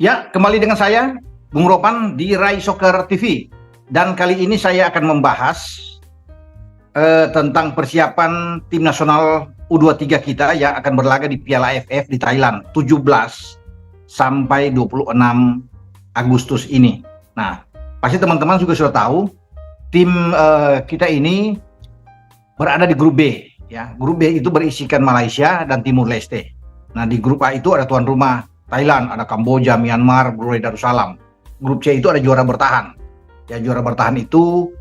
Ya, kembali dengan saya, Bung Ropan di Rai Soccer TV. Dan kali ini saya akan membahas tentang persiapan tim nasional U23 kita yang akan berlaga di Piala AFF di Thailand 17 sampai 26 Agustus ini. Nah, pasti teman-teman juga sudah tahu tim kita ini berada di grup B. Ya, grup B itu berisikan Malaysia dan Timur Leste. Nah, di grup A itu ada tuan rumah Thailand, ada Kamboja, Myanmar, Brunei Darussalam. Grup C itu ada juara bertahan. Ya, juara bertahan itu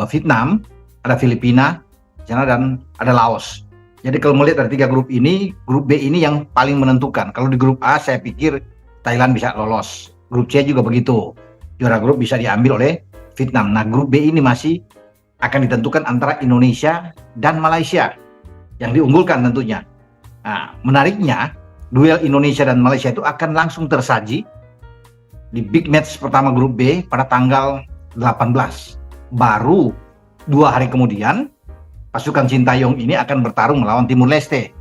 Vietnam, ada Filipina, dan ada Laos. Jadi kalau melihat dari 3 grup ini, grup B ini yang paling menentukan. Kalau di grup A saya pikir Thailand bisa lolos. Grup C juga begitu. Juara grup bisa diambil oleh Vietnam. Nah, grup B ini masih akan ditentukan antara Indonesia dan Malaysia. Yang diunggulkan tentunya. Nah, menariknya, duel Indonesia dan Malaysia itu akan langsung tersaji di big match pertama grup B pada tanggal 18. Baru 2 hari kemudian pasukan Sintayong ini akan bertarung melawan Timur Leste.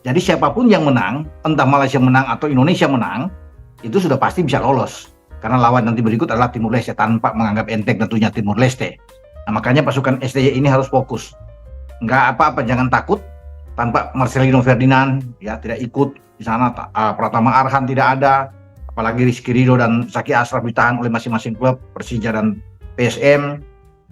Jadi siapapun yang menang, entah Malaysia menang atau Indonesia menang, itu sudah pasti bisa lolos. Karena lawan nanti berikut adalah Timur Leste, tanpa menganggap enteng tentunya Timur Leste. Nah, makanya pasukan STY ini harus fokus. Nggak apa-apa, jangan takut. Tanpa Marcelino Ferdinand ya tidak ikut di sana, Pratama Arhan tidak ada, apalagi Rizky Ridho dan Zaki Ashraf ditahan oleh masing-masing klub, Persija dan PSM.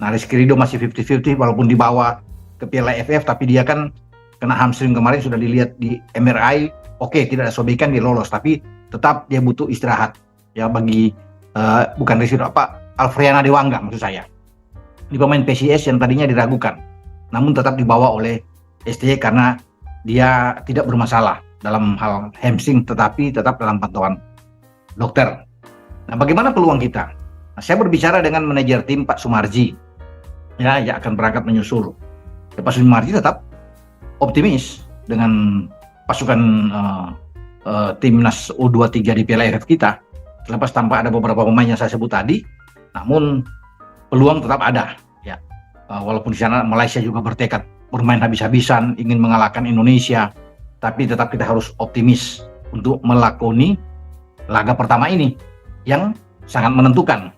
Nah, Rizky Ridho masih 50-50 walaupun dibawa ke Piala AFF, tapi dia kan kena hamstring kemarin, sudah dilihat di MRI, oke, tidak ada sobekan, dia lolos, tapi tetap dia butuh istirahat ya bagi bukan Rizky Ridho, Alfriana Dewangga maksud saya. Di pemain PSIS yang tadinya diragukan, namun tetap dibawa oleh STY karena dia tidak bermasalah dalam hal hamstring, tetapi tetap dalam pantauan dokter. Nah, bagaimana peluang kita? Nah, saya berbicara dengan manajer tim Pak Sumarji, ya, yang akan berangkat menyusul. Ya, Pak Sumarji tetap optimis dengan pasukan timnas U23 di Piala AFF kita. Terlepas tanpa ada beberapa pemain yang saya sebut tadi, namun peluang tetap ada. Ya, walaupun di sana Malaysia juga bertekad bermain habis-habisan, ingin mengalahkan Indonesia, tapi tetap kita harus optimis untuk melakoni laga pertama ini yang sangat menentukan.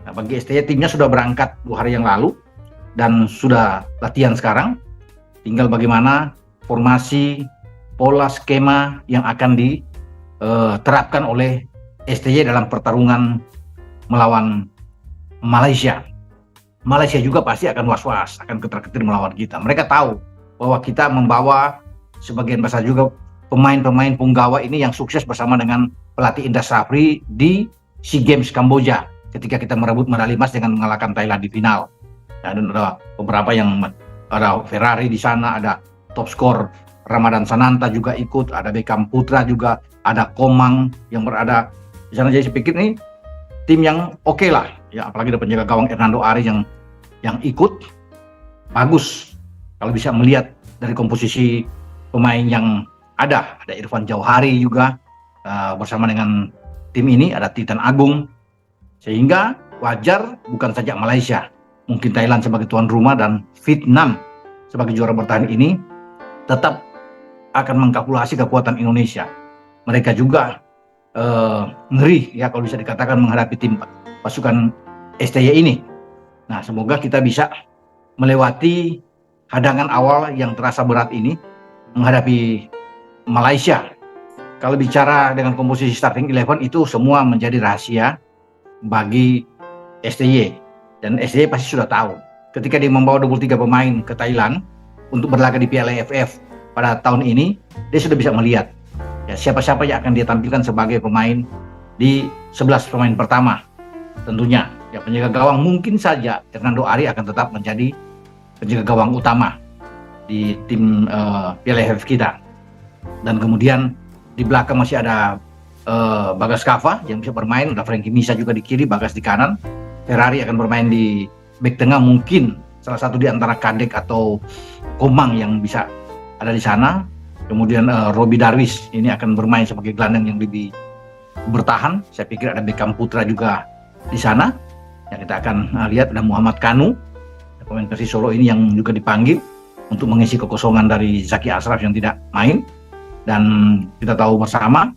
Nah, bagi STY timnya sudah berangkat 2 hari yang lalu dan sudah latihan sekarang. Tinggal bagaimana formasi, pola, skema yang akan diterapkan oleh STY dalam pertarungan melawan Malaysia. Malaysia juga pasti akan was-was, akan ketar-ketir melawan kita. Mereka tahu bahwa kita membawa sebagian besar juga pemain-pemain punggawa ini yang sukses bersama dengan pelatih Indra Shafri di SEA Games Kamboja ketika kita merebut medali emas dengan mengalahkan Thailand di final. Dan ada beberapa yang ada Ferrari di sana, ada top skor Ramadan Sananta juga ikut, ada Beckham Putra juga, ada Komang yang berada di sana. Jadi saya pikir ini tim yang oke lah, ya, apalagi ada penjaga gawang Hernando Ari yang ikut bagus. Kalau bisa melihat dari komposisi pemain yang ada Irfan Jauhari juga bersama dengan tim ini, ada Titan Agung, sehingga wajar bukan saja Malaysia, mungkin Thailand sebagai tuan rumah dan Vietnam sebagai juara bertahan ini tetap akan mengkalkulasi kekuatan Indonesia. Mereka juga ngeri ya kalau bisa dikatakan menghadapi tim pasukan STY ini. Nah, semoga kita bisa melewati hadangan awal yang terasa berat ini menghadapi Malaysia. Kalau bicara dengan komposisi starting 11 itu semua menjadi rahasia bagi STY, dan STY pasti sudah tahu ketika dia membawa 23 pemain ke Thailand untuk berlaga di Piala AFF pada tahun ini, dia sudah bisa melihat ya, siapa-siapa yang akan dia tampilkan sebagai pemain di 11 pemain pertama. Tentunya ya, penjaga gawang mungkin saja Hernando Ari akan tetap menjadi penjaga gawang utama di tim Piala AFF kita. Dan kemudian di belakang masih ada Bagas Kava yang bisa bermain, ada Frankie Misa juga di kiri, Bagas di kanan. Ferrari akan bermain di back tengah, mungkin salah satu di antara Kadek atau Komang yang bisa ada di sana. Kemudian Robi Darwis ini akan bermain sebagai gelandang yang lebih bertahan. Saya pikir ada Beckham Putra juga di sana. Yang kita akan lihat ada Muhammad Kanu, pemain Persis Solo ini yang juga dipanggil untuk mengisi kekosongan dari Zaki Ashraf yang tidak main. Dan kita tahu bersama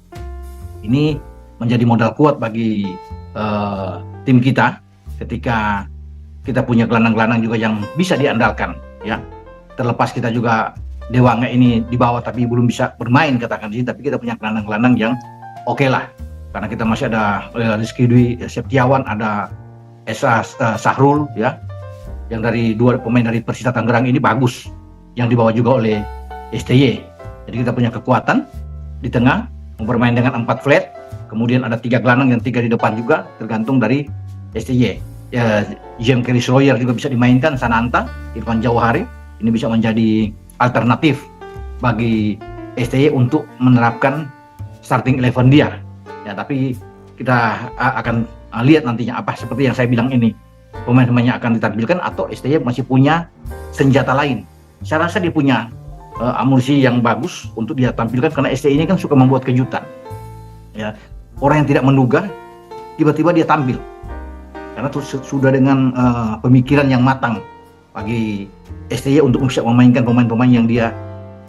ini menjadi modal kuat bagi tim kita ketika kita punya gelandang-gelandang juga yang bisa diandalkan, ya. Terlepas kita juga Dewangga ini di bawah tapi belum bisa bermain katakan sih, tapi kita punya gelandang-gelandang yang oke lah, karena kita masih ada Rizky Dwi Septiawan, ada Esa Sahrul, ya, yang dari dua pemain dari Persita Tangerang ini bagus, yang dibawa juga oleh STY. Jadi kita punya kekuatan di tengah, bermain dengan 4 flat, kemudian ada 3 gelandang yang 3 di depan juga, tergantung dari STY. Ya, James Keris Royer juga bisa dimainkan, Sananta, Irfan Jauhari, ini bisa menjadi alternatif bagi STY untuk menerapkan starting 11 dia. Ya, tapi kita akan lihat nantinya apa seperti yang saya bilang ini. Pemain-pemainnya akan ditampilkan atau STY masih punya senjata lain. Saya rasa dia punya amunisi yang bagus untuk dia tampilkan, karena STY ini kan suka membuat kejutan. Ya, orang yang tidak menduga tiba-tiba dia tampil. Karena sudah dengan pemikiran yang matang bagi STY untuk bisa memainkan pemain-pemain yang dia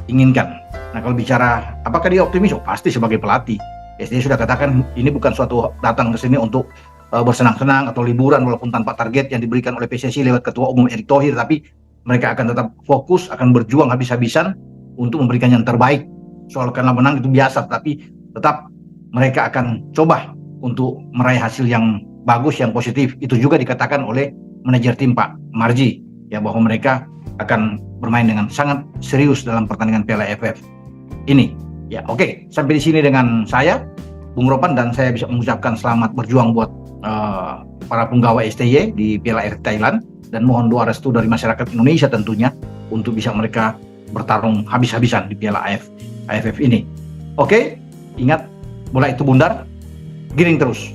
inginkan. Nah, kalau bicara apakah dia optimis? Oh, pasti sebagai pelatih. STY sudah katakan ini bukan suatu datang ke sini untuk bersenang-senang atau liburan walaupun tanpa target yang diberikan oleh PSSI lewat Ketua Umum Erick Thohir, tapi mereka akan tetap fokus, akan berjuang habis-habisan untuk memberikan yang terbaik. Soal kalah menang itu biasa, tapi tetap mereka akan coba untuk meraih hasil yang bagus, yang positif. Itu juga dikatakan oleh manajer tim Pak Marji, ya, bahwa mereka akan bermain dengan sangat serius dalam pertandingan Piala AFF ini. Ya, oke. Sampai di sini dengan saya, Bung Ropan, dan saya bisa mengucapkan selamat berjuang buat para penggawa STY di Piala AFF Thailand, dan mohon doa restu dari masyarakat Indonesia tentunya untuk bisa mereka bertarung habis-habisan di Piala AFF ini. Oke, ingat, bola itu bundar, giring terus.